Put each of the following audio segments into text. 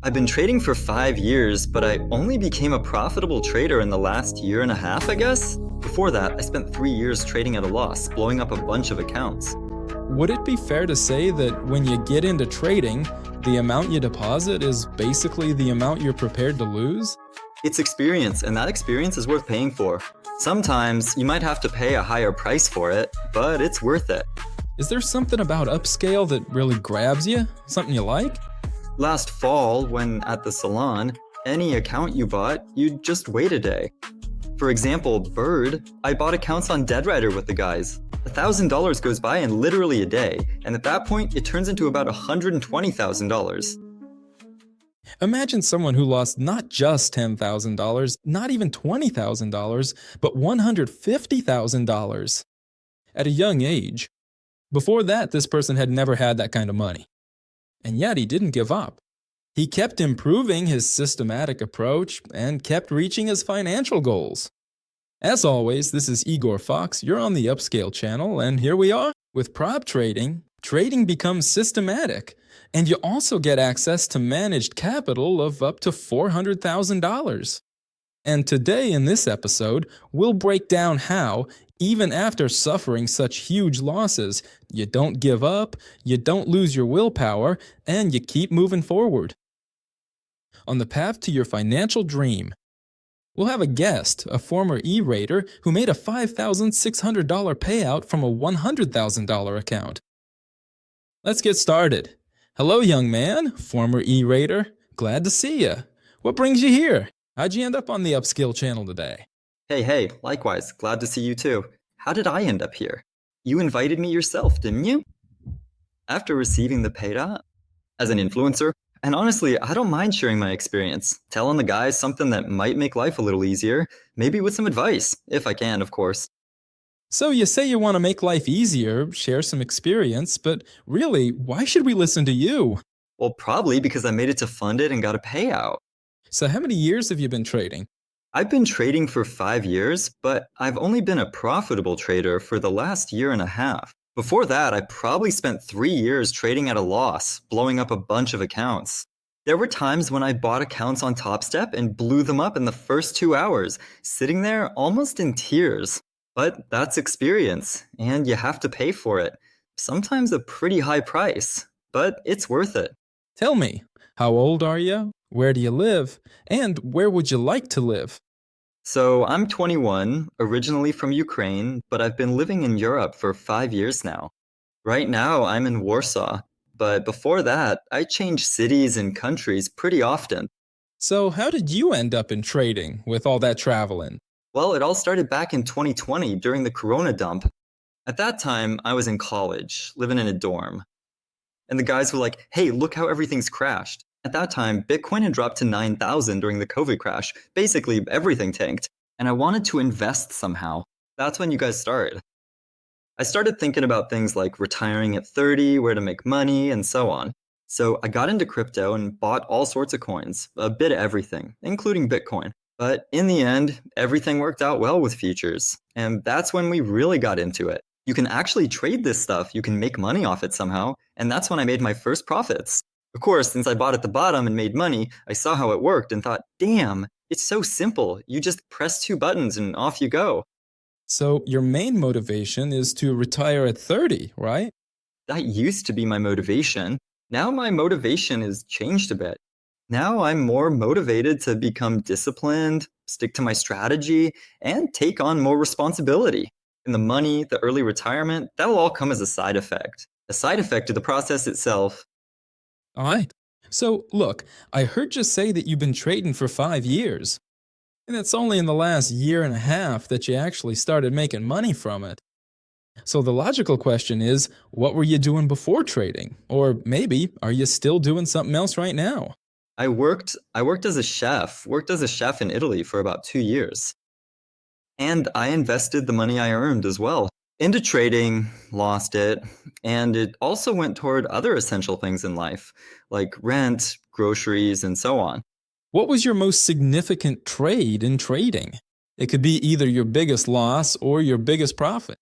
I've been trading for 5 years, but I only became a profitable trader in the last year and a half, I guess. Before that, I spent 3 years trading at a loss, blowing up a bunch of accounts. Would it be fair to say that when you get into trading, the amount you deposit is basically the amount you're prepared to lose? It's experience, and that experience is worth paying for. Sometimes you might have to pay a higher price for it, but it's worth it. Is there something about Upscale that really grabs you? Something you like? Last fall, when at the salon, any account you bought, you'd just wait a day. For example, Bird, I bought accounts on Deadrider with the guys. $1,000 goes by in literally a day, and at that point, it turns into about $120,000. Imagine someone who lost not just $10,000, not even $20,000, but $150,000 at a young age. Before that, this person had never had that kind of money. And yet he didn't give up. He kept improving his systematic approach and kept reaching his financial goals. As always, this is Igor Fox. You're on the Upscale channel, and here we are. With prop trading, trading becomes systematic, and you also get access to managed capital of up to $400,000. And today in this episode, we'll break down how, even after suffering such huge losses, you don't give up, you don't lose your willpower, and you keep moving forward. On the path to your financial dream, we'll have a guest, a former E-Rater who made a $5,600 payout from a $100,000 account. Let's get started. Hello, young man, former E-Rater. Glad to see you. What brings you here? How'd you end up on the Upscale channel today? Hey, likewise, glad to see you too. How did I end up here? You invited me yourself, didn't you? After receiving the payout, as an influencer, and honestly, I don't mind sharing my experience, telling the guys something that might make life a little easier, maybe with some advice, if I can, of course. So you say you want to make life easier, share some experience, but really, why should we listen to you? Well, probably because I made it to fund it and got a payout. So how many years have you been trading? I've been trading for 5 years, but I've only been a profitable trader for the last year and a half. Before that, I probably spent 3 years trading at a loss, blowing up a bunch of accounts. There were times when I bought accounts on TopStep and blew them up in the first 2 hours, sitting there almost in tears. But that's experience, and you have to pay for it. Sometimes a pretty high price, but it's worth it. Tell me, how old are you? Where do you live? And where would you like to live? So I'm 21, originally from Ukraine, but I've been living in Europe for 5 years now. Right now, I'm in Warsaw, but before that, I changed cities and countries pretty often. So how did you end up in trading with all that traveling? Well, it all started back in 2020 during the Corona dump. At that time, I was in college, living in a dorm. And the guys were like, hey, look how everything's crashed. At that time, Bitcoin had dropped to 9,000 during the COVID crash. Basically, everything tanked. And I wanted to invest somehow. That's when you guys started. I started thinking about things like retiring at 30, where to make money, and so on. So I got into crypto and bought all sorts of coins, a bit of everything, including Bitcoin. But in the end, everything worked out well with futures. And that's when we really got into it. You can actually trade this stuff, you can make money off it somehow, and that's when I made my first profits. Of course, since I bought at the bottom and made money, I saw how it worked and thought, damn, it's so simple. You just press 2 buttons and off you go. So your main motivation is to retire at 30, right? That used to be my motivation. Now my motivation has changed a bit. Now I'm more motivated to become disciplined, stick to my strategy, and take on more responsibility. And the money, the early retirement, that'll all come as a side effect. A side effect of the process itself. All right. So, look, I heard you say that you've been trading for 5 years. And it's only in the last year and a half that you actually started making money from it. So the logical question is, what were you doing before trading? Or maybe, are you still doing something else right now? I worked as a chef in Italy for about 2 years. And I invested the money I earned as well into trading, lost it, and it also went toward other essential things in life, like rent, groceries, and so on. What was your most significant trade in trading? It could be either your biggest loss or your biggest profit.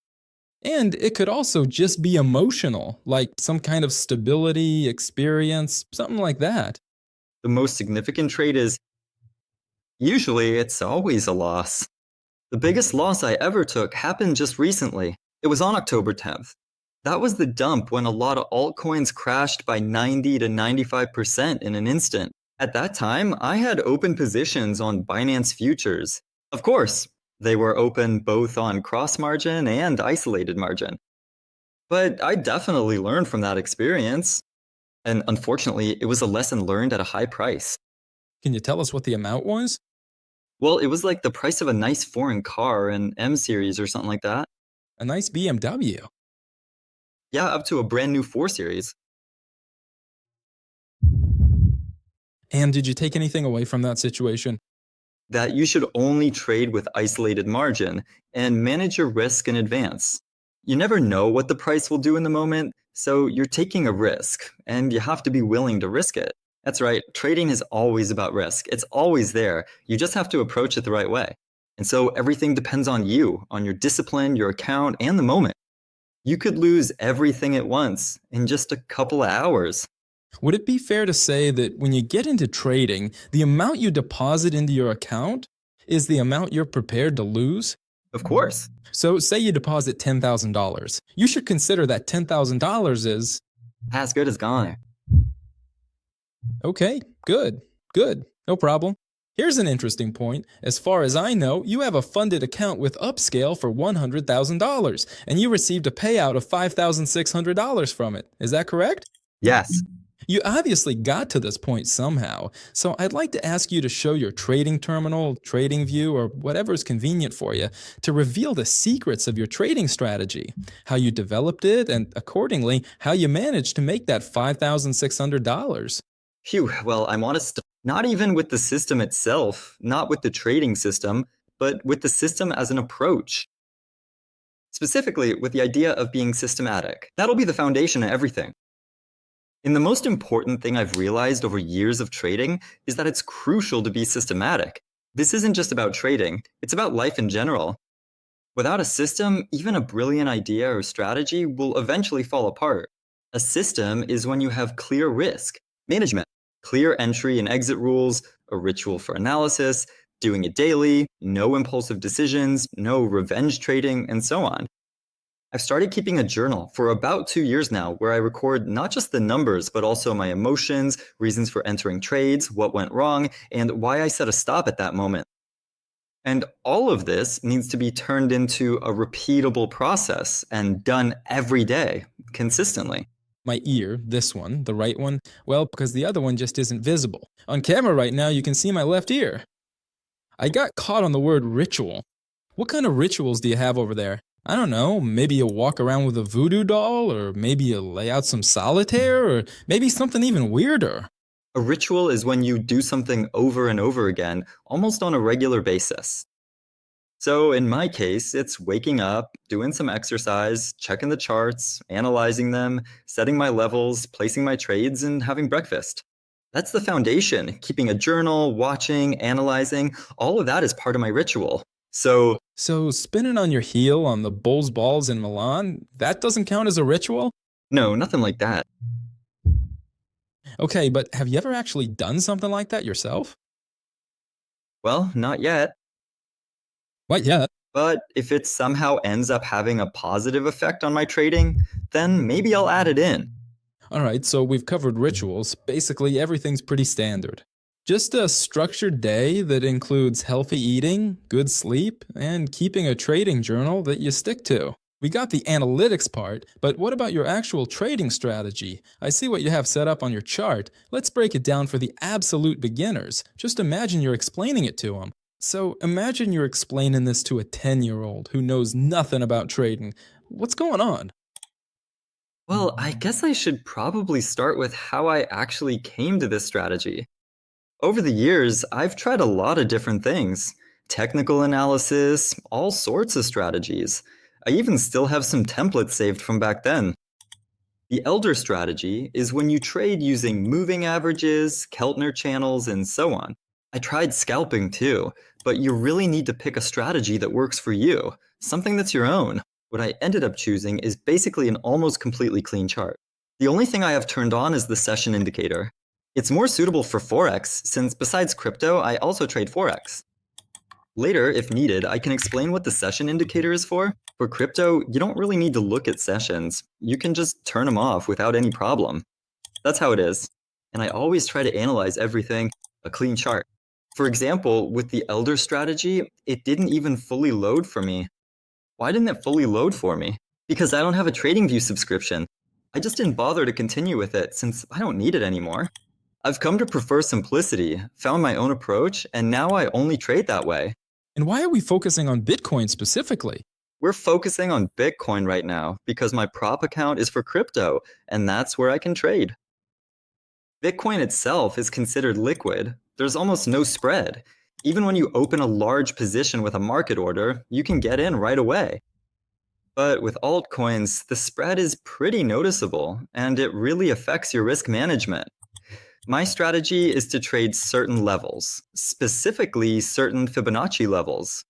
And it could also just be emotional, like some kind of stability, experience, something like that. The most significant trade is usually it's always a loss. The biggest loss I ever took happened just recently. It was on October 10th. That was the dump when a lot of altcoins crashed by 90 to 95% in an instant. At that time, I had open positions on Binance futures. Of course, they were open both on cross margin and isolated margin. But I definitely learned from that experience. And unfortunately, it was a lesson learned at a high price. Can you tell us what the amount was? Well, it was like the price of a nice foreign car, an M series or something like that. A nice BMW. Yeah, up to a brand new 4 series. And did you take anything away from that situation? That you should only trade with isolated margin and manage your risk in advance. You never know what the price will do in the moment, so you're taking a risk, and you have to be willing to risk it. That's right, trading is always about risk. It's always there. You just have to approach it the right way. And so everything depends on you, on your discipline, your account, and the moment. You could lose everything at once in just a couple of hours. Would it be fair to say that when you get into trading, the amount you deposit into your account is the amount you're prepared to lose? Of course. So say you deposit $10,000. You should consider that $10,000 is... As good as gone. Okay, good, no problem. Here's an interesting point. As far as I know, you have a funded account with Upscale for $100,000, and you received a payout of $5,600 from it. Is that correct? Yes. You obviously got to this point somehow, so I'd like to ask you to show your trading terminal, trading view, or whatever is convenient for you to reveal the secrets of your trading strategy, how you developed it, and accordingly, how you managed to make that $5,600. Phew, well, I'm honest, not even with the system itself, not with the trading system, but with the system as an approach. Specifically, with the idea of being systematic. That'll be the foundation of everything. And the most important thing I've realized over years of trading is that it's crucial to be systematic. This isn't just about trading, it's about life in general. Without a system, even a brilliant idea or strategy will eventually fall apart. A system is when you have clear risk management, clear entry and exit rules, a ritual for analysis, doing it daily, no impulsive decisions, no revenge trading, and so on. I've started keeping a journal for about 2 years now where I record not just the numbers, but also my emotions, reasons for entering trades, what went wrong, and why I set a stop at that moment. And all of this needs to be turned into a repeatable process and done every day, consistently. My ear, this one, the right one, well, because the other one just isn't visible. On camera right now, you can see my left ear. I got caught on the word ritual. What kind of rituals do you have over there? I don't know, maybe you walk around with a voodoo doll, or maybe you lay out some solitaire, or maybe something even weirder. A ritual is when you do something over and over again, almost on a regular basis. So in my case, it's waking up, doing some exercise, checking the charts, analyzing them, setting my levels, placing my trades, and having breakfast. That's the foundation. Keeping a journal, watching, analyzing, all of that is part of my ritual. So spinning on your heel on the Bulls balls in Milan, that doesn't count as a ritual? no, nothing like that. Okay, but have you ever actually done something like that yourself? Well, not yet. What yet? But if it somehow ends up having a positive effect on my trading, then maybe I'll add it in. Alright, so we've covered rituals. Basically, everything's pretty standard. Just a structured day that includes healthy eating, good sleep, and keeping a trading journal that you stick to. We got the analytics part, but what about your actual trading strategy? I see what you have set up on your chart. Let's break it down for the absolute beginners. Just imagine you're explaining it to them. So imagine you're explaining this to a 10-year-old who knows nothing about trading. What's going on? Well, I guess I should probably start with how I actually came to this strategy. Over the years, I've tried a lot of different things. Technical analysis, all sorts of strategies. I even still have some templates saved from back then. The elder strategy is when you trade using moving averages, Keltner channels, and so on. I tried scalping too, but you really need to pick a strategy that works for you, something that's your own. What I ended up choosing is basically an almost completely clean chart. The only thing I have turned on is the session indicator. It's more suitable for Forex, since besides crypto, I also trade Forex. Later, if needed, I can explain what the session indicator is for. For crypto, you don't really need to look at sessions. You can just turn them off without any problem. That's how it is. And I always try to analyze everything, a clean chart. For example, with the Elder strategy, it didn't even fully load for me. Why didn't it fully load for me? Because I don't have a TradingView subscription. I just didn't bother to continue with it since I don't need it anymore. I've come to prefer simplicity, found my own approach, and now I only trade that way. And why are we focusing on Bitcoin specifically? We're focusing on Bitcoin right now because my prop account is for crypto, and that's where I can trade. Bitcoin itself is considered liquid. There's almost no spread. Even when you open a large position with a market order, you can get in right away. But with altcoins, the spread is pretty noticeable, and it really affects your risk management. My strategy is to trade certain levels, specifically certain Fibonacci levels.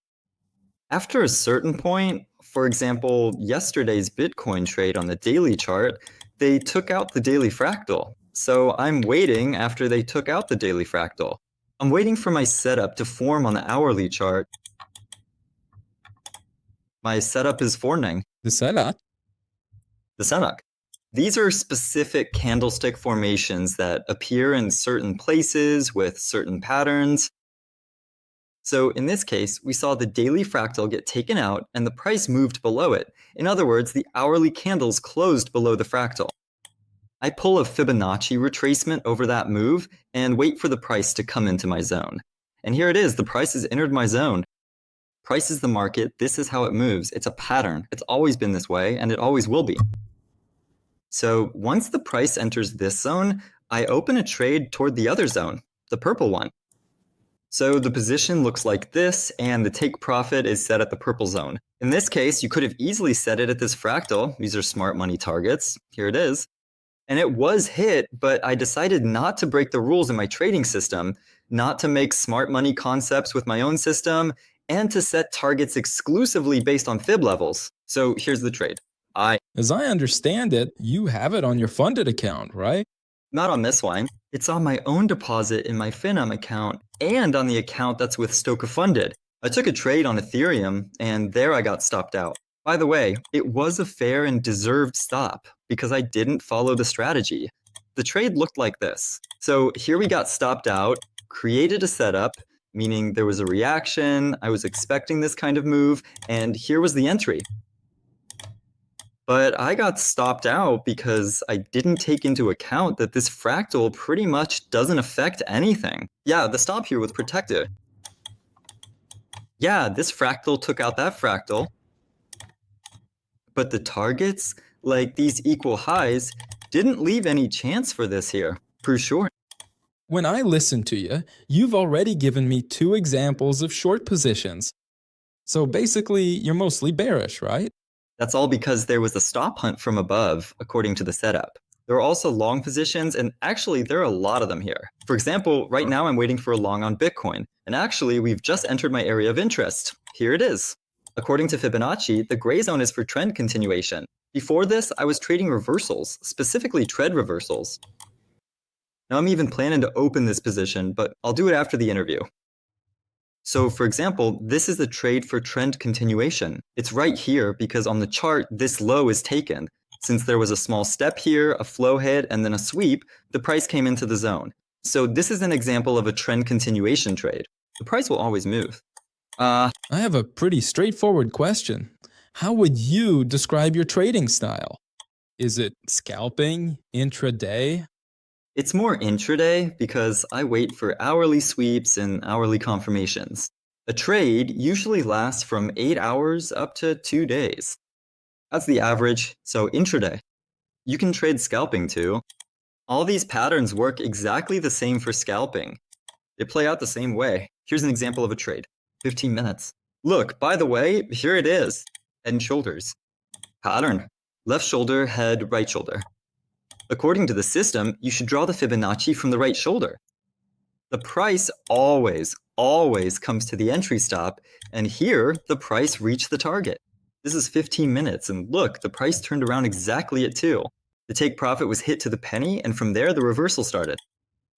After a certain point, for example, yesterday's Bitcoin trade on the daily chart, they took out the daily fractal. So I'm waiting after they took out the daily fractal. I'm waiting for my setup to form on the hourly chart. My setup is forming. The setup? The setup. These are specific candlestick formations that appear in certain places with certain patterns. So in this case, we saw the daily fractal get taken out and the price moved below it. In other words, the hourly candles closed below the fractal. I pull a Fibonacci retracement over that move and wait for the price to come into my zone. And here it is, the price has entered my zone. Price is the market, this is how it moves. It's a pattern. It's always been this way, and it always will be. So once the price enters this zone, I open a trade toward the other zone, the purple one. So the position looks like this, and the take profit is set at the purple zone. In this case, you could have easily set it at this fractal. These are smart money targets. Here it is. And it was hit, but I decided not to break the rules in my trading system, not to make smart money concepts with my own system, and to set targets exclusively based on fib levels. So here's the trade. As I understand it, you have it on your funded account, right? Not on this one. It's on my own deposit in my Finom account and on the account that's with Stoka Funded. I took a trade on Ethereum, and there I got stopped out. By the way, it was a fair and deserved stop because I didn't follow the strategy. The trade looked like this. So here we got stopped out, created a setup, meaning there was a reaction, I was expecting this kind of move, and here was the entry. But I got stopped out because I didn't take into account that this fractal pretty much doesn't affect anything. Yeah, the stop here was protected. Yeah, this fractal took out that fractal. But the targets, like these equal highs, didn't leave any chance for this here, for sure. When I listen to you, you've already given me 2 examples of short positions. So basically, you're mostly bearish, right? That's all because there was a stop hunt from above, according to the setup. There are also long positions, and actually there are a lot of them here. For example, right now I'm waiting for a long on Bitcoin, and actually we've just entered my area of interest. Here it is. According to Fibonacci, the gray zone is for trend continuation. Before this, I was trading reversals, specifically tread reversals. Now I'm even planning to open this position, but I'll do it after the interview. So for example, this is the trade for trend continuation. It's right here because on the chart, this low is taken. Since there was a small step here, a flow hit, and then a sweep, the price came into the zone. So this is an example of a trend continuation trade. The price will always move. I have a pretty straightforward question. How would you describe your trading style? Is it scalping, intraday? It's more intraday because I wait for hourly sweeps and hourly confirmations. A trade usually lasts from 8 hours up to 2 days. That's the average, so intraday. You can trade scalping too. All these patterns work exactly the same for scalping. They play out the same way. Here's an example of a trade. 15 minutes. Look, by the way, here it is. Head and shoulders. Pattern. Left shoulder, head, right shoulder. According to the system, you should draw the Fibonacci from the right shoulder. The price always comes to the entry stop, and here, the price reached the target. This is 15 minutes, and look, the price turned around exactly at 2. The take profit was hit to the penny, and from there, the reversal started.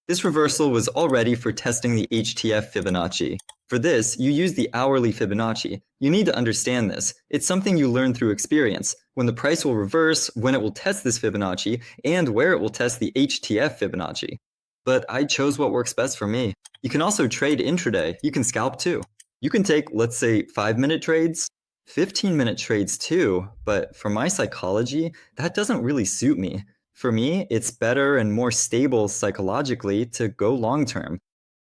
This reversal was all ready for testing the HTF Fibonacci. For this, you use the hourly Fibonacci. You need to understand this. It's something you learn through experience, when the price will reverse, when it will test this Fibonacci, and where it will test the HTF Fibonacci. But I chose what works best for me. You can also trade intraday. You can scalp too. You can take, let's say, 5-minute trades, 15-minute trades too, but for my psychology, that doesn't really suit me. For me, it's better and more stable psychologically to go long term.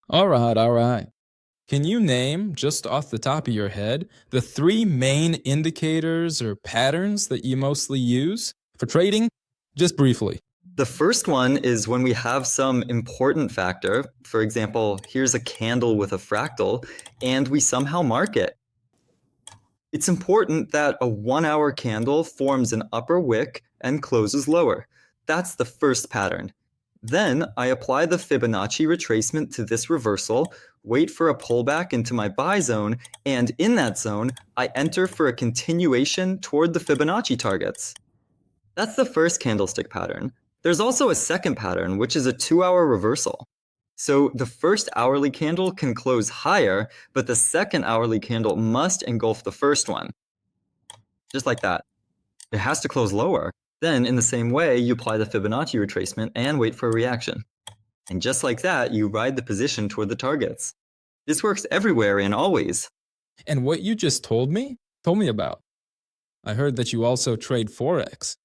All right. Can you name, just off the top of your head, the 3 main indicators or patterns that you mostly use for trading? Just briefly. The first one is when we have some important factor. For example, here's a candle with a fractal, and we somehow mark it. It's important that a 1-hour candle forms an upper wick and closes lower. That's the first pattern. Then I apply the Fibonacci retracement to this reversal, wait for a pullback into my buy zone, and in that zone, I enter for a continuation toward the Fibonacci targets. That's the first candlestick pattern. There's also a second pattern, which is a 2-hour reversal. So the first hourly candle can close higher, but the second hourly candle must engulf the first one. Just like that. It has to close lower. Then, in the same way, you apply the Fibonacci retracement and wait for a reaction. And just like that, you ride the position toward the targets. This works everywhere and always. And what you just told me about. I heard that you also trade Forex.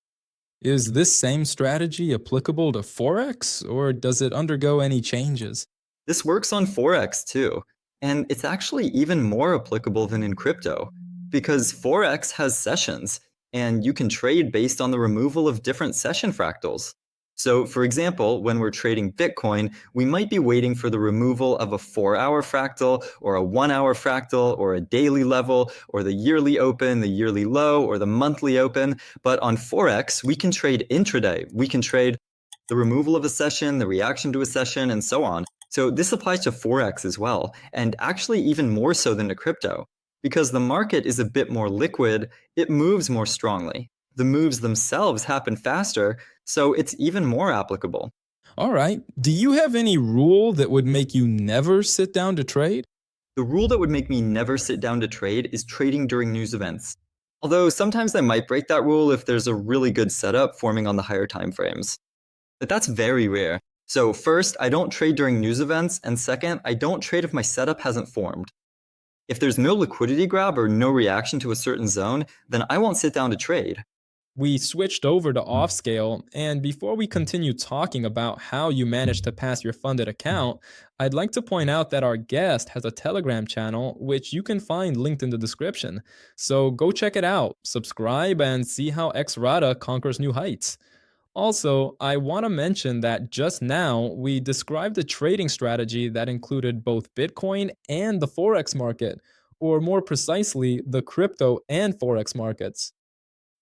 Is this same strategy applicable to Forex, or does it undergo any changes? This works on Forex too. And it's actually even more applicable than in crypto, because Forex has sessions, and you can trade based on the removal of different session fractals. So, for example, when we're trading Bitcoin, we might be waiting for the removal of a 4-hour fractal, or a 1-hour fractal, or a daily level, or the yearly open, the yearly low, or the monthly open. But on Forex, we can trade intraday. We can trade the removal of a session, the reaction to a session, and so on. So this applies to Forex as well, and actually even more so than to crypto. Because the market is a bit more liquid, it moves more strongly. The moves themselves happen faster, so it's even more applicable. All right. Do you have any rule that would make you never sit down to trade? The rule that would make me never sit down to trade is trading during news events. Although sometimes I might break that rule if there's a really good setup forming on the higher time frames. But that's very rare. So first, I don't trade during news events, and second, I don't trade if my setup hasn't formed. If there's no liquidity grab or no reaction to a certain zone, then I won't sit down to trade. We switched over to Offscale, and before we continue talking about how you managed to pass your funded account, I'd like to point out that our guest has a Telegram channel, which you can find linked in the description. So go check it out, subscribe, and see how Exerato conquers new heights. Also, I want to mention that just now we described a trading strategy that included both Bitcoin and the Forex market, or more precisely, the crypto and Forex markets.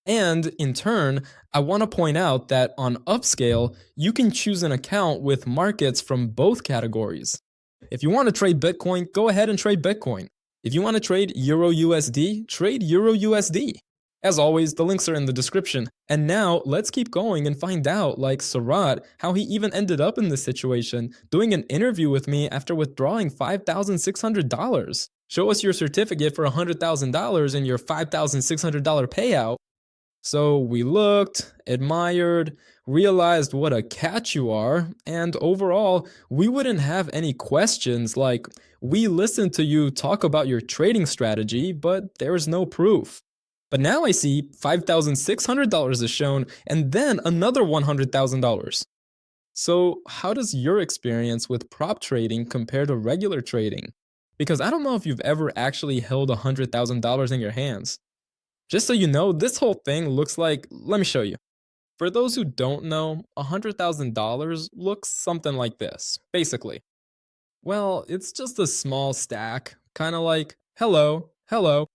And in turn, I want to point out that on Upscale, you can choose an account with markets from both categories. If you want to trade Bitcoin, go ahead and trade Bitcoin. If you want to trade Euro USD, trade Euro USD. As always, the links are in the description. And now, let's keep going and find out, like Sarat, how he even ended up in this situation, doing an interview with me after withdrawing $5,600. Show us your certificate for $100,000 and your $5,600 payout. So we looked, admired, realized what a catch you are, and overall, we wouldn't have any questions like, we listened to you talk about your trading strategy, but there's no proof. But now I see $5,600 is shown, and then another $100,000. So how does your experience with prop trading compare to regular trading? Because I don't know if you've ever actually held $100,000 in your hands. Just so you know, this whole thing looks like, let me show you. For those who don't know, $100,000 looks something like this, basically. Well, it's just a small stack, kind of like, hello, hello.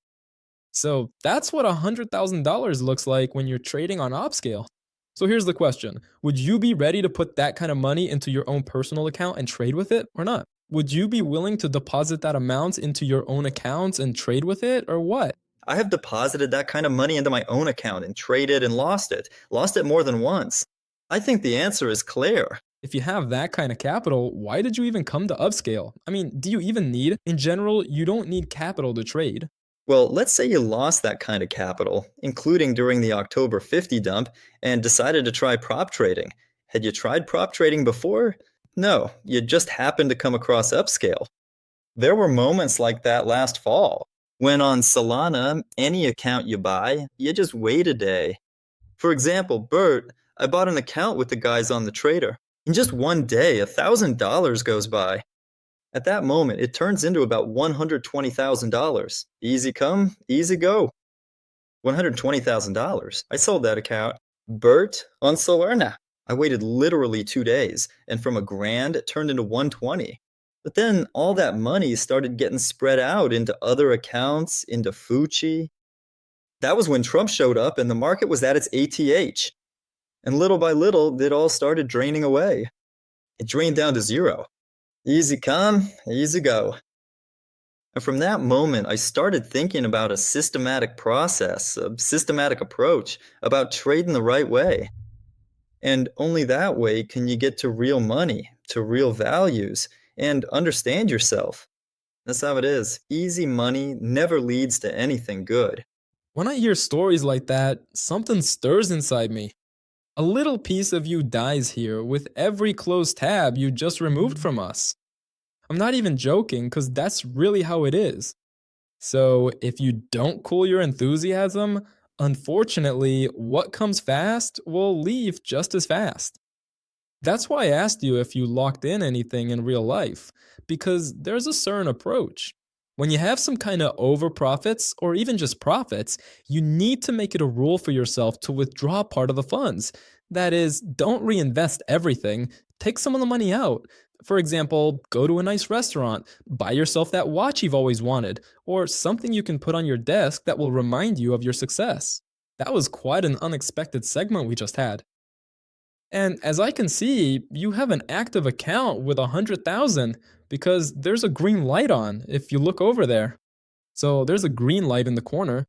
So that's what $100,000 looks like when you're trading on Upscale. So here's the question. Would you be ready to put that kind of money into your own personal account and trade with it or not? Would you be willing to deposit that amount into your own accounts and trade with it or what? I have deposited that kind of money into my own account and traded and lost it more than once. I think the answer is clear. If you have that kind of capital, why did you even come to Upscale? I mean, do you even need? In general, you don't need capital to trade. Well, let's say you lost that kind of capital, including during the October 50 dump, and decided to try prop trading. Had you tried prop trading before? No, you just happened to come across Upscale. There were moments like that last fall, when on Solana, any account you buy, you just wait a day. For example, Bert, I bought an account with the guys on the trader. In just one day, $1,000 goes by. At that moment, it turns into about $120,000. Easy come, easy go. $120,000. I sold that account. Bert on Solana. I waited literally 2 days, and from $1,000, it turned into 120. But then all that money started getting spread out into other accounts, into Fucci. That was when Trump showed up and the market was at its ATH. And little by little, it all started draining away. It drained down to zero. Easy come, easy go. And from that moment, I started thinking about a systematic process, a systematic approach, about trading the right way. And only that way can you get to real money, to real values, and understand yourself. That's how it is. Easy money never leads to anything good. When I hear stories like that, something stirs inside me. A little piece of you dies here with every closed tab you just removed from us. I'm not even joking, because that's really how it is. So, if you don't cool your enthusiasm, unfortunately, what comes fast will leave just as fast. That's why I asked you if you locked in anything in real life, because there's a certain approach. When you have some kind of over profits, or even just profits, you need to make it a rule for yourself to withdraw part of the funds. That is, don't reinvest everything, take some of the money out. For example, go to a nice restaurant, buy yourself that watch you've always wanted, or something you can put on your desk that will remind you of your success. That was quite an unexpected segment we just had. And as I can see, you have an active account with 100,000 because there's a green light on if you look over there. So there's a green light in the corner.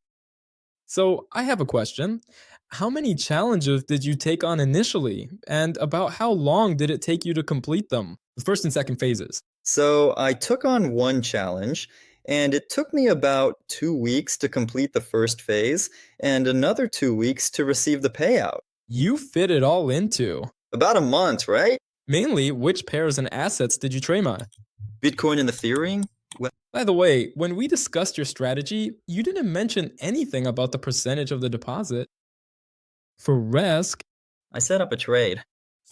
So I have a question. How many challenges did you take on initially? And about how long did it take you to complete them? The first and second phases. So I took on one challenge, and it took me about 2 weeks to complete the first phase, and another 2 weeks to receive the payout. You fit it all into. About a month, right? Mainly, which pairs and assets did you trade on? Bitcoin and Ethereum? By the way, when we discussed your strategy, you didn't mention anything about the percentage of the deposit. For risk, I set up a trade.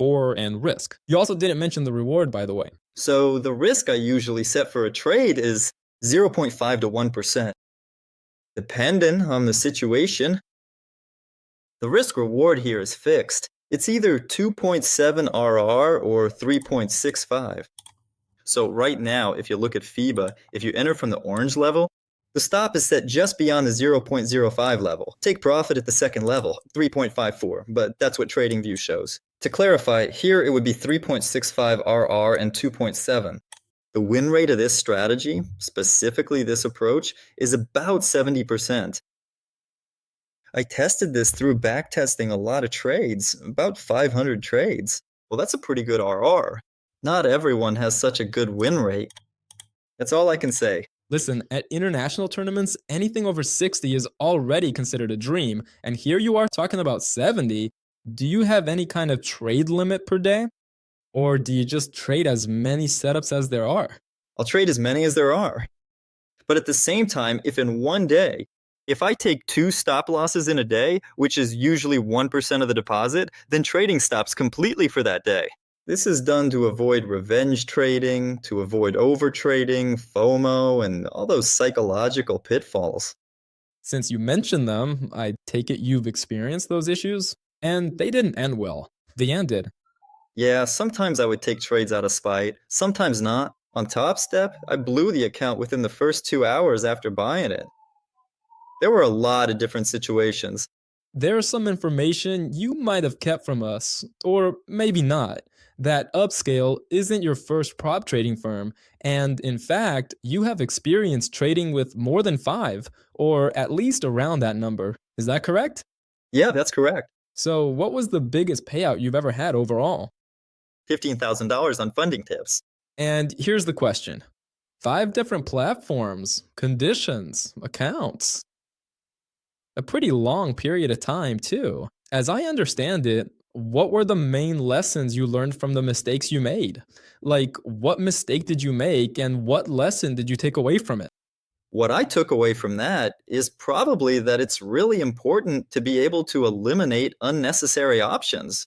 and risk. You also didn't mention the reward, by the way. So the risk I usually set for a trade is 0.5 to 1%. Depending on the situation, the risk reward here is fixed. It's either 2.7 RR or 3.65. So right now, if you look at FIBA, if you enter from the orange level, the stop is set just beyond the 0.05 level. Take profit at the second level, 3.54, but that's what TradingView shows. To clarify, here it would be 3.65 RR and 2.7. The win rate of this strategy, specifically this approach, is about 70%. I tested this through backtesting a lot of trades, about 500 trades. Well, that's a pretty good RR. Not everyone has such a good win rate. That's all I can say. Listen, at international tournaments, anything over 60 is already considered a dream, and here you are talking about 70. Do you have any kind of trade limit per day? Or do you just trade as many setups as there are? I'll trade as many as there are. But at the same time, if in one day, if I take 2 stop losses in a day, which is usually 1% of the deposit, then trading stops completely for that day. This is done to avoid revenge trading, to avoid overtrading, FOMO, and all those psychological pitfalls. Since you mentioned them, I take it you've experienced those issues, and they didn't end well. The end did. Yeah, sometimes I would take trades out of spite, sometimes not. On Top Step, I blew the account within the first 2 hours after buying it. There were a lot of different situations. There's some information you might have kept from us, or maybe not, that Upscale isn't your first prop trading firm, and in fact, you have experience trading with more than 5, or at least around that number. Is that correct? Yeah, that's correct. So, what was the biggest payout you've ever had overall? $15,000 on funding tips. And here's the question: 5 different platforms, conditions, accounts. A pretty long period of time, too. As I understand it, what were the main lessons you learned from the mistakes you made? Like, what mistake did you make and what lesson did you take away from it? What I took away from that is probably that it's really important to be able to eliminate unnecessary options.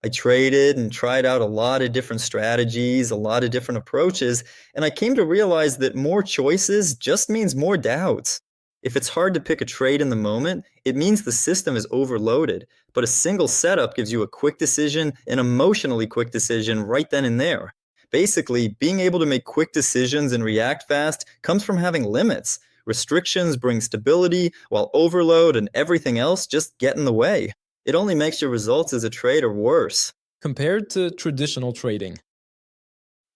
I traded and tried out a lot of different strategies, a lot of different approaches, and I came to realize that more choices just means more doubts. If it's hard to pick a trade in the moment, it means the system is overloaded, but a single setup gives you a quick decision, an emotionally quick decision right then and there. Basically, being able to make quick decisions and react fast comes from having limits. Restrictions bring stability, while overload and everything else just get in the way. It only makes your results as a trader worse. Compared to traditional trading,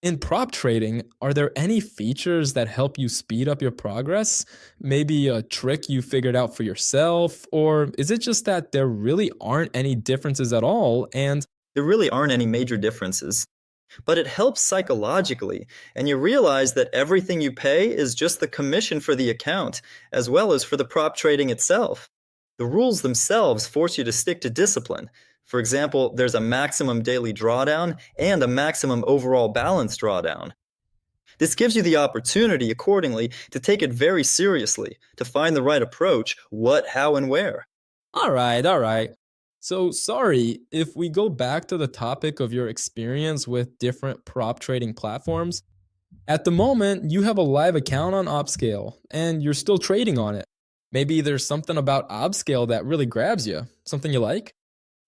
in prop trading, are there any features that help you speed up your progress? Maybe a trick you figured out for yourself? Or is it just that there really aren't any differences at all and There really aren't any major differences. But it helps psychologically, and you realize that everything you pay is just the commission for the account, as well as for the prop trading itself. The rules themselves force you to stick to discipline. For example, there's a maximum daily drawdown and a maximum overall balance drawdown. This gives you the opportunity, accordingly, to take it very seriously, to find the right approach, what, how, and where. All right. So, sorry, if we go back to the topic of your experience with different prop trading platforms, at the moment, you have a live account on Upscale and you're still trading on it. Maybe there's something about Upscale that really grabs you, something you like?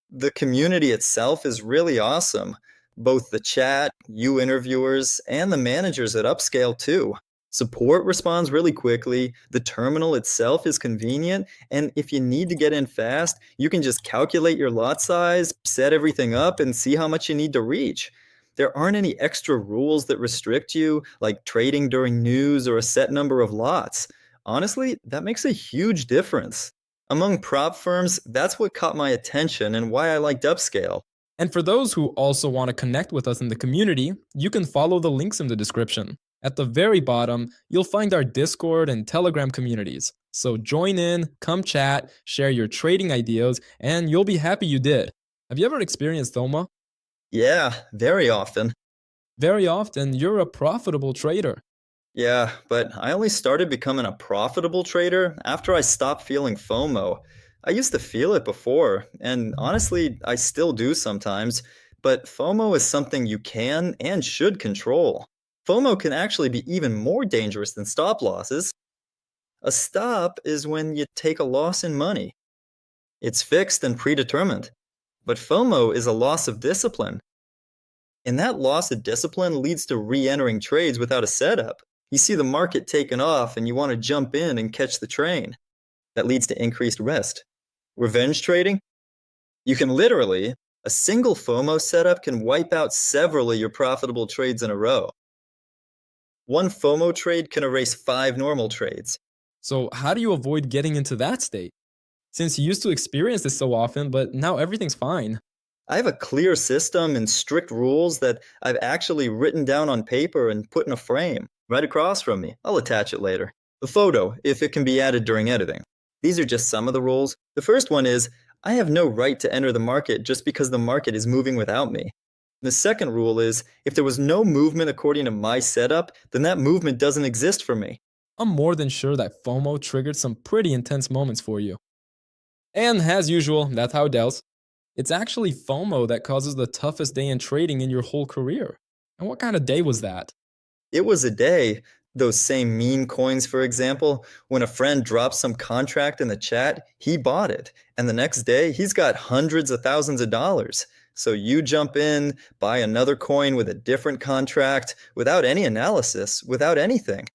The community itself is really awesome. Both the chat, you interviewers, and the managers at Upscale too. Support responds really quickly, the terminal itself is convenient, and if you need to get in fast, you can just calculate your lot size, set everything up, and see how much you need to reach. There aren't any extra rules that restrict you, like trading during news or a set number of lots. Honestly, that makes a huge difference. Among prop firms, that's what caught my attention and why I liked Upscale. And for those who also want to connect with us in the community, you can follow the links in the description. At the very bottom, you'll find our Discord and Telegram communities. So join in, come chat, share your trading ideas, and you'll be happy you did. Have you ever experienced FOMO? Yeah, very often. Very often, you're a profitable trader. Yeah, but I only started becoming a profitable trader after I stopped feeling FOMO. I used to feel it before, and honestly, I still do sometimes, but FOMO is something you can and should control. FOMO can actually be even more dangerous than stop losses. A stop is when you take a loss in money. It's fixed and predetermined. But FOMO is a loss of discipline. And that loss of discipline leads to re-entering trades without a setup. You see the market taking off and you want to jump in and catch the train. That leads to increased risk. Revenge trading? You can literally, a single FOMO setup can wipe out several of your profitable trades in a row. One FOMO trade can erase 5 normal trades. So, how do you avoid getting into that state? Since you used to experience this so often, but now everything's fine. I have a clear system and strict rules that I've actually written down on paper and put in a frame right across from me. I'll attach it later. The photo, if it can be added during editing. These are just some of the rules. The first one is, I have no right to enter the market just because the market is moving without me. The second rule is, if there was no movement according to my setup, then that movement doesn't exist for me. I'm more than sure that FOMO triggered some pretty intense moments for you. And as usual, that's how it does. It's actually FOMO that causes the toughest day in trading in your whole career. And what kind of day was that? It was a day, those same meme coins, for example, when a friend drops some contract in the chat, he bought it. And the next day, he's got hundreds of thousands of dollars. So you jump in, buy another coin with a different contract, without any analysis, without anything.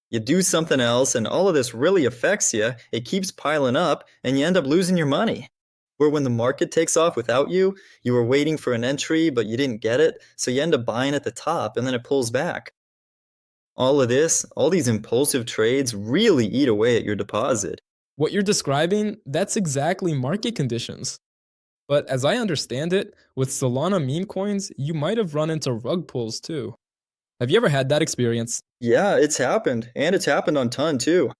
You do something else, and all of this really affects you. It keeps piling up, and you end up losing your money. Where when the market takes off without you, you were waiting for an entry, but you didn't get it, so you end up buying at the top, and then it pulls back. All of this, all these impulsive trades really eat away at your deposit. What you're describing, that's exactly market conditions. But as I understand it, with Solana meme coins, you might have run into rug pulls too. Have you ever had that experience? Yeah, it's happened, and it's happened on ton too.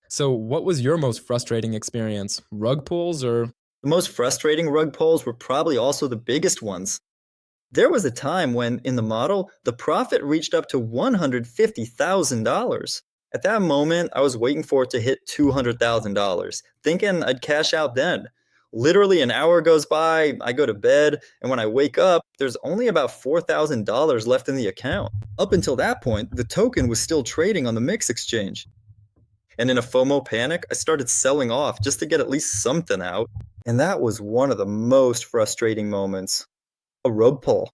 So, what was your most frustrating experience? Rug pulls or. The most frustrating rug pulls were probably also the biggest ones. There was a time when, in the model, the profit reached up to $150,000. At that moment, I was waiting for it to hit $200,000, thinking I'd cash out then. Literally, an hour goes by, I go to bed, and when I wake up, there's only about $4,000 left in the account. Up until that point, the token was still trading on the Mix exchange. And in a FOMO panic, I started selling off just to get at least something out. And that was one of the most frustrating moments. A rug pull.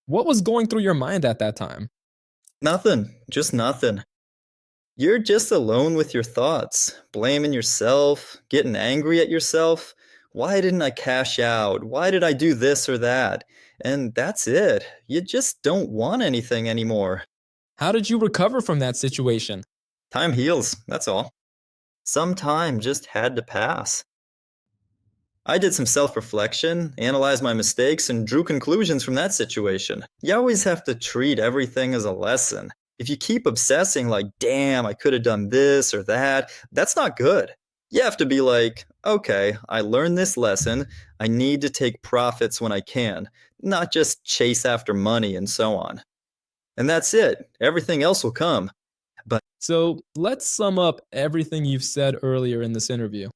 What was going through your mind at that time? Nothing. Just nothing. You're just alone with your thoughts, blaming yourself, getting angry at yourself. Why didn't I cash out? Why did I do this or that? And that's it. You just don't want anything anymore. How did you recover from that situation? Time heals, that's all. Some time just had to pass. I did some self-reflection, analyzed my mistakes, and drew conclusions from that situation. You always have to treat everything as a lesson. If you keep obsessing like, damn, I could have done this or that, that's not good. You have to be like, okay, I learned this lesson. I need to take profits when I can, not just chase after money and so on. And that's it. Everything else will come. So, let's sum up everything you've said earlier in this interview.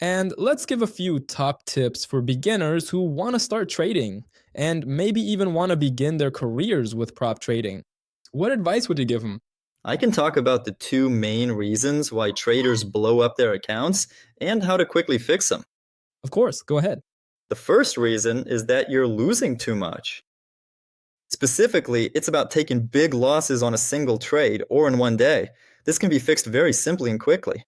And let's give a few top tips for beginners who want to start trading and maybe even want to begin their careers with prop trading. What advice would you give them? I can talk about the two main reasons why traders blow up their accounts and how to quickly fix them. Of course, go ahead. The first reason is that you're losing too much. Specifically, it's about taking big losses on a single trade or in one day. This can be fixed very simply and quickly.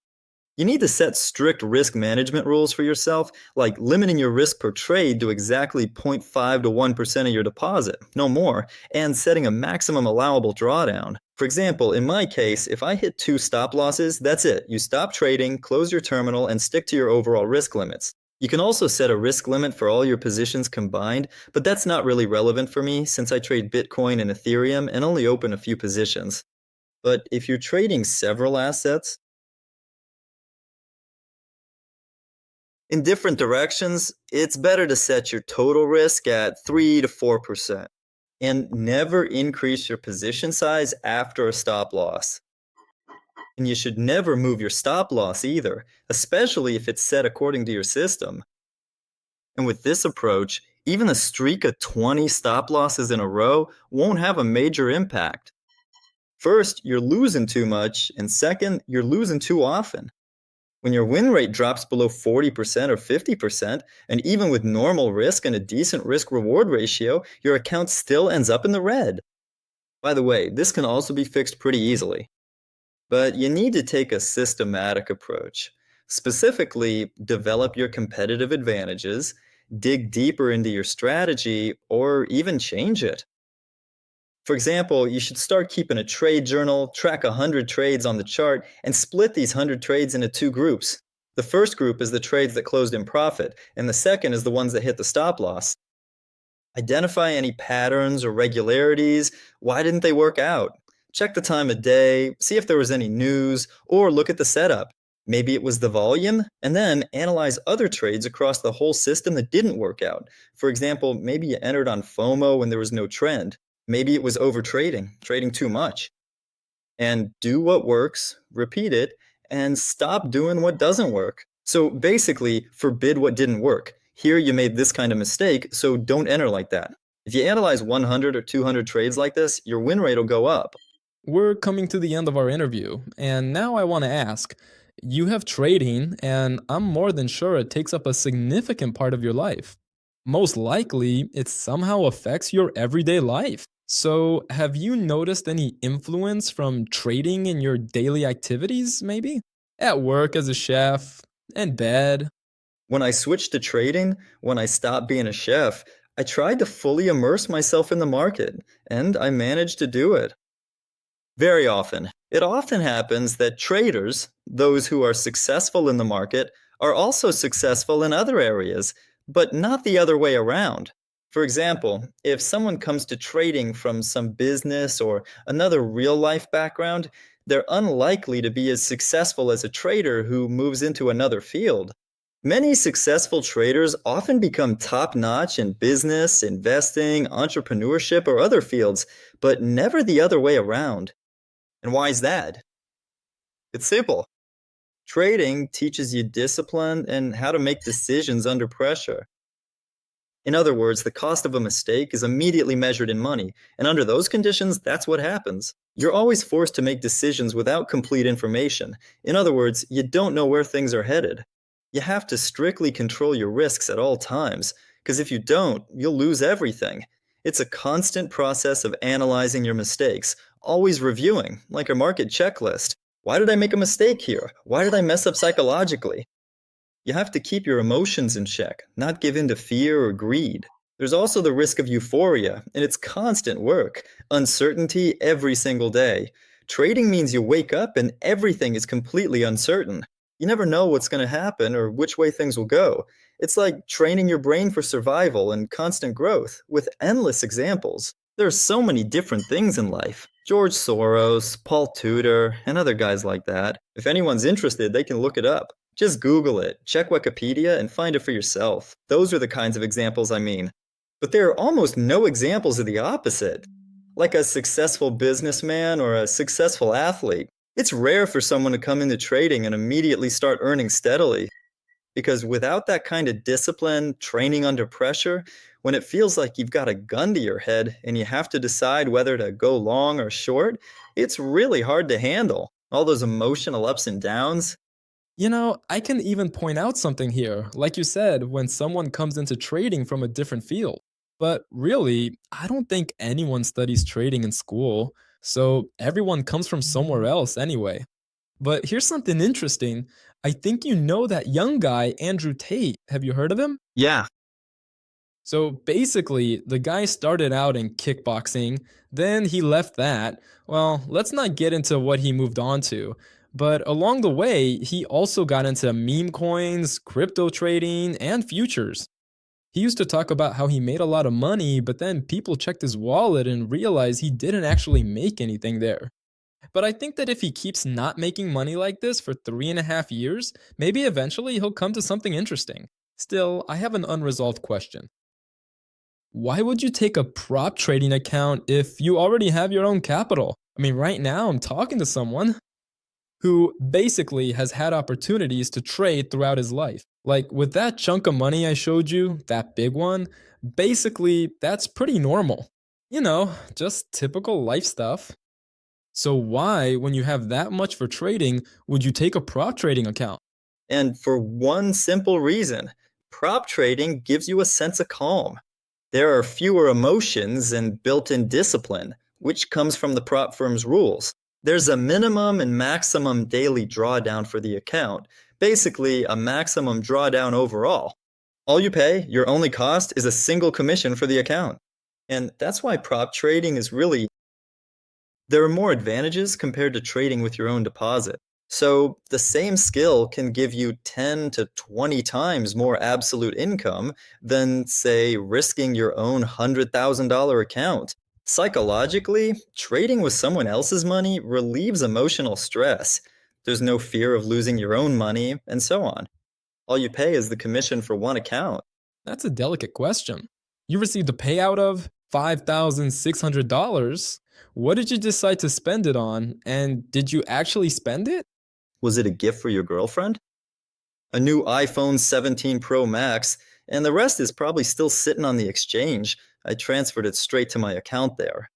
You need to set strict risk management rules for yourself, like limiting your risk per trade to exactly 0.5 to 1% of your deposit, no more, and setting a maximum allowable drawdown. For example, in my case, if I hit 2 stop losses, that's it. You stop trading, close your terminal, and stick to your overall risk limits. You can also set a risk limit for all your positions combined, but that's not really relevant for me since I trade Bitcoin and Ethereum and only open a few positions. But if you're trading several assets, in different directions, it's better to set your total risk at 3 to 4% and never increase your position size after a stop loss. And you should never move your stop loss either, especially if it's set according to your system. And with this approach, even a streak of 20 stop losses in a row won't have a major impact. First, you're losing too much, and second, you're losing too often. When your win rate drops below 40% or 50%, and even with normal risk and a decent risk-reward ratio, your account still ends up in the red. By the way, this can also be fixed pretty easily. But you need to take a systematic approach. Specifically, develop your competitive advantages, dig deeper into your strategy, or even change it. For example, you should start keeping a trade journal, track 100 trades on the chart, and split these 100 trades into 2 groups. The first group is the trades that closed in profit, and the second is the ones that hit the stop loss. Identify any patterns or regularities. Why didn't they work out? Check the time of day, see if there was any news, or look at the setup. Maybe it was the volume, and then analyze other trades across the whole system that didn't work out. For example, maybe you entered on FOMO when there was no trend. Maybe it was overtrading, trading too much. And do what works, repeat it, and stop doing what doesn't work. So basically, forbid what didn't work. Here you made this kind of mistake, so don't enter like that. If you analyze 100 or 200 trades like this, your win rate will go up. We're coming to the end of our interview, and now I want to ask, you have trading, and I'm more than sure it takes up a significant part of your life. Most likely, it somehow affects your everyday life. So, have you noticed any influence from trading in your daily activities, maybe? At work as a chef, in bed? When I switched to trading, when I stopped being a chef, I tried to fully immerse myself in the market, and I managed to do it. Very often, It often happens that traders, those who are successful in the market, are also successful in other areas, but not the other way around. For example, if someone comes to trading from some business or another real life background, they're unlikely to be as successful as a trader who moves into another field. Many successful traders often become top notch in business, investing, entrepreneurship, or other fields, but never the other way around. And why is that? It's simple. Trading teaches you discipline and how to make decisions under pressure. In other words, the cost of a mistake is immediately measured in money, and under those conditions, that's what happens. You're always forced to make decisions without complete information. In other words, you don't know where things are headed. You have to strictly control your risks at all times, because if you don't, you'll lose everything. It's a constant process of analyzing your mistakes, always reviewing, like a market checklist. Why did I make a mistake here? Why did I mess up psychologically? You have to keep your emotions in check, not give in to fear or greed. There's also the risk of euphoria, and it's constant work, uncertainty every single day. Trading means you wake up and everything is completely uncertain. You never know what's going to happen or which way things will go. It's like training your brain for survival and constant growth, with endless examples. There are so many different things in life. George Soros, Paul Tudor, and other guys like that. If anyone's interested, they can look it up. Just Google it, check Wikipedia, and find it for yourself. Those are the kinds of examples I mean. But there are almost no examples of the opposite. Like a successful businessman or a successful athlete. It's rare for someone to come into trading and immediately start earning steadily. Because without that kind of discipline, training under pressure, when it feels like you've got a gun to your head and you have to decide whether to go long or short, it's really hard to handle. All those emotional ups and downs. I can even point out something here. Like you said, when someone comes into trading from a different field. But really, I don't think anyone studies trading in school, so everyone comes from somewhere else anyway. But here's something interesting. I think you know that young guy, Andrew Tate. Have you heard of him? Yeah, So basically, the guy started out in kickboxing, then he left that. Well, let's not get into what he moved on to. But along the way, he also got into meme coins, crypto trading, and futures. He used to talk about how he made a lot of money, but then people checked his wallet and realized he didn't actually make anything there. But I think that if he keeps not making money like this for 3.5 years, maybe eventually he'll come to something interesting. Still, I have an unresolved question. Why would you take a prop trading account if you already have your own capital? I mean, right now I'm talking to someone who basically has had opportunities to trade throughout his life. Like with that chunk of money I showed you, that big one, basically that's pretty normal. Just typical life stuff. So why, when you have that much for trading, would you take a prop trading account? and for one simple reason, prop trading gives you a sense of calm. There are fewer emotions and built in discipline, which comes from the prop firm's rules. There's a minimum and maximum daily drawdown for the account, basically, a maximum drawdown overall. All you pay, your only cost, is a single commission for the account. And that's why prop trading is really. There are more advantages compared to trading with your own deposit. So the same skill can give you 10 to 20 times more absolute income than, say, risking your own $100,000 account. Psychologically, trading with someone else's money relieves emotional stress. There's no fear of losing your own money, and so on. All you pay is the commission for one account. That's a delicate question. You received a payout of $5,600. What did you decide to spend it on? And did you actually spend it? Was it a gift for your girlfriend? A new iPhone 17 Pro Max, and the rest is probably still sitting on the exchange. I transferred it straight to my account there.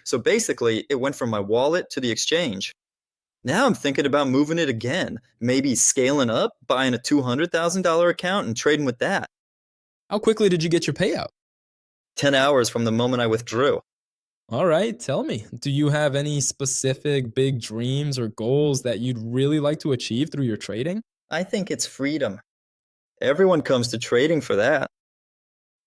So basically, it went from my wallet to the exchange. Now I'm thinking about moving it again, maybe scaling up, buying a $200,000 account and trading with that. How quickly did you get your payout? 10 hours from the moment I withdrew. All right, tell me. Do you have any specific big dreams or goals that you'd really like to achieve through your trading? I think it's freedom. Everyone comes to trading for that.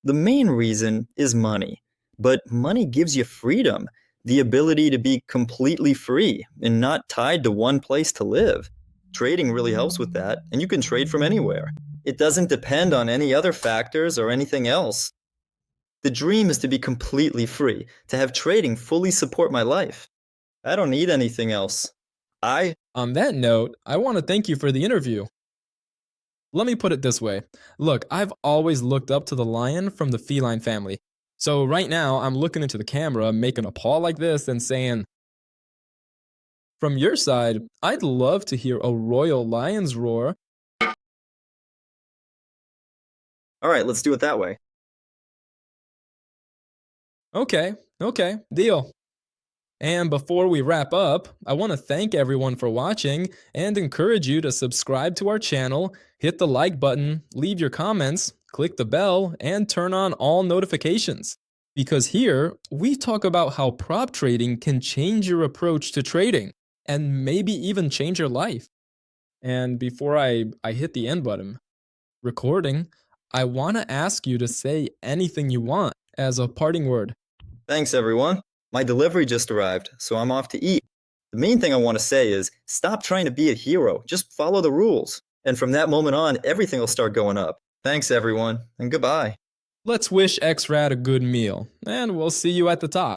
The main reason is money. But money gives you freedom. The ability to be completely free and not tied to one place to live. Trading really helps with that, and you can trade from anywhere. It doesn't depend on any other factors or anything else. The dream is to be completely free, to have trading fully support my life. I don't need anything else. On that note, I want to thank you for the interview. Let me put it this way. Look, I've always looked up to the lion from the feline family. So right now, I'm looking into the camera, making a paw like this and saying, from your side, I'd love to hear a royal lion's roar. All right, let's do it that way. Okay, deal. And before we wrap up, I want to thank everyone for watching and encourage you to subscribe to our channel, hit the like button, leave your comments, click the bell, and turn on all notifications. Because here, we talk about how prop trading can change your approach to trading and maybe even change your life. And before I hit the end button, recording, I want to ask you to say anything you want as a parting word. Thanks, everyone. My delivery just arrived, so I'm off to eat. The main thing I want to say is stop trying to be a hero. Just follow the rules. And from that moment on, everything will start going up. Thanks, everyone, and goodbye. Let's wish Exerato a good meal, and we'll see you at the top.